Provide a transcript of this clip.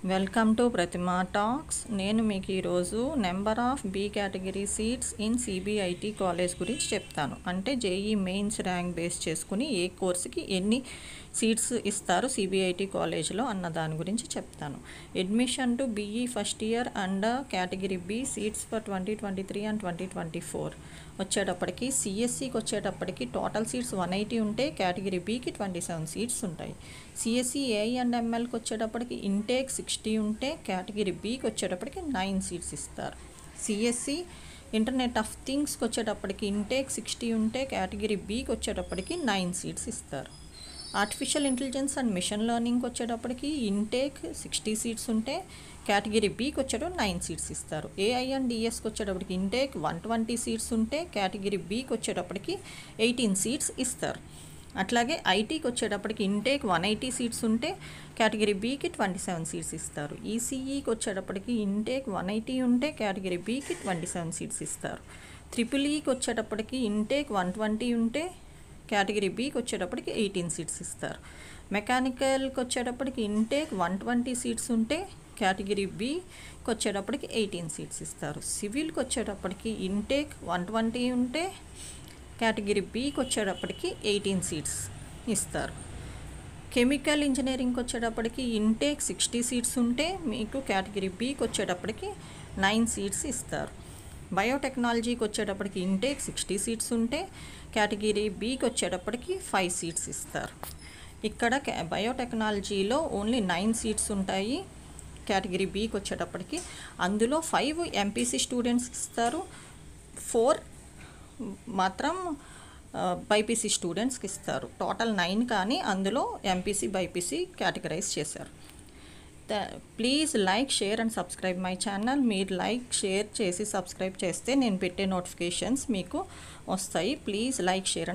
Welcome to Pratima talks. నేను మీకు ఈరోజు number of B category seats in CBIT college గురించి చెప్తాను. అంటే జేఈ మెయిన్స్ ర్యాంక్ బేస్ చేసుకుని ఏ కోర్సుకి ఎన్ని సీట్స్ ఇస్తారు సిబిఐటి కాలేజ్లో అన్న దాని గురించి చెప్తాను. Admission to BE first year and category B seats for 2023 and 2024 వచ్చేటప్పటికి సిఎస్సికి వచ్చేటప్పటికి టోటల్ సీట్స్ 180 ఉంటే కేటగిరీ బికి 27 సీట్స్ ఉంటాయి. సిఎస్సి ఏఐ అండ్ ఎంఎల్కి వచ్చేటప్పటికి ఇంటేక్ 60 ఉంటే కేటగిరీ బికి వచ్చేటప్పటికి 9 సీట్స్ ఇస్తారు. సిఎస్సి ఇంటర్నెట్ ఆఫ్ థింగ్స్కి వచ్చేటప్పటికి ఇంటేక్ 60 ఉంటే కేటగిరీ బికి వచ్చేటప్పటికి 9 సీట్స్ ఇస్తారు. ఆర్టిఫిషియల్ ఇంటెలిజెన్స్ అండ్ మిషన్ లెర్నింగ్కి వచ్చేటప్పటికి ఇంటేక్ 60 సీట్స్ ఉంటే కేటగిరీ బికి వచ్చేటప్పుడు 9 సీట్స్ ఇస్తారు. ఏఐ అండ్ డిఎస్కి వచ్చేటప్పటికి ఇంటేక్ 120 సీట్స్ ఉంటే కేటగిరీ బికి వచ్చేటప్పటికి 18 సీట్స్ ఇస్తారు. అట్లాగే ఐటీకి వచ్చేటప్పటికి ఇంటేక్ 180 సీట్స్ ఉంటే కేటగిరీ బికి 27 సీట్స్ ఇస్తారు. ఈసీఈకి వచ్చేటప్పటికి ఇంటేక్ 180 ఉంటే కేటగిరీ బికి 27 సీట్స్ ఇస్తారు. ట్రిపుల్ఈకి వచ్చేటప్పటికి ఇంటేక్ 120 ఉంటే కేటగిరీ బికి వచ్చేటప్పటికి 18 సీట్స్ ఇస్తారు. మెకానికల్కి వచ్చేటప్పటికి ఇంటేక్ 120 సీట్స్ ఉంటే కేటగిరీ బికి వచ్చేటప్పటికి 18 సీట్స్ ఇస్తారు. సివిల్కి వచ్చేటప్పటికి ఇంటేక్ 120 ఉంటే కేటగిరీ బికి వచ్చేటప్పటికి 18 సీట్స్ ఇస్తారు. కెమికల్ ఇంజనీరింగ్కి వచ్చేటప్పటికి ఇంటేక్ 60 సీట్స్ ఉంటే మీకు కేటగిరీ బికి వచ్చేటప్పటికి 9 సీట్స్ ఇస్తారు. బయోటెక్నాలజీకి వచ్చేటప్పటికి ఇంటేక్ 60 సీట్స్ ఉంటే కేటగిరీ బికి వచ్చేటప్పటికి 5 సీట్స్ ఇస్తారు. ఇక్కడ బయోటెక్నాలజీలో ఓన్లీ 9 సీట్స్ ఉంటాయి కేటగిరీ బికి వచ్చేటప్పటికి. అందులో 5 ఎంపీసీ స్టూడెంట్స్ ఇస్తారు, 4 మాత్రం బైపీసీ స్టూడెంట్స్కి ఇస్తారు. టోటల్ 9 కానీ అందులో ఎంపీసీ బైపీసీ కేటగరైజ్ చేశారు. Please like, share and subscribe my channel. మీరు లైక్, షేర్ చేసి సబ్స్క్రైబ్ చేస్తే నేను పెట్టే నోటిఫికేషన్స్ మీకు వస్తాయి. Please like, share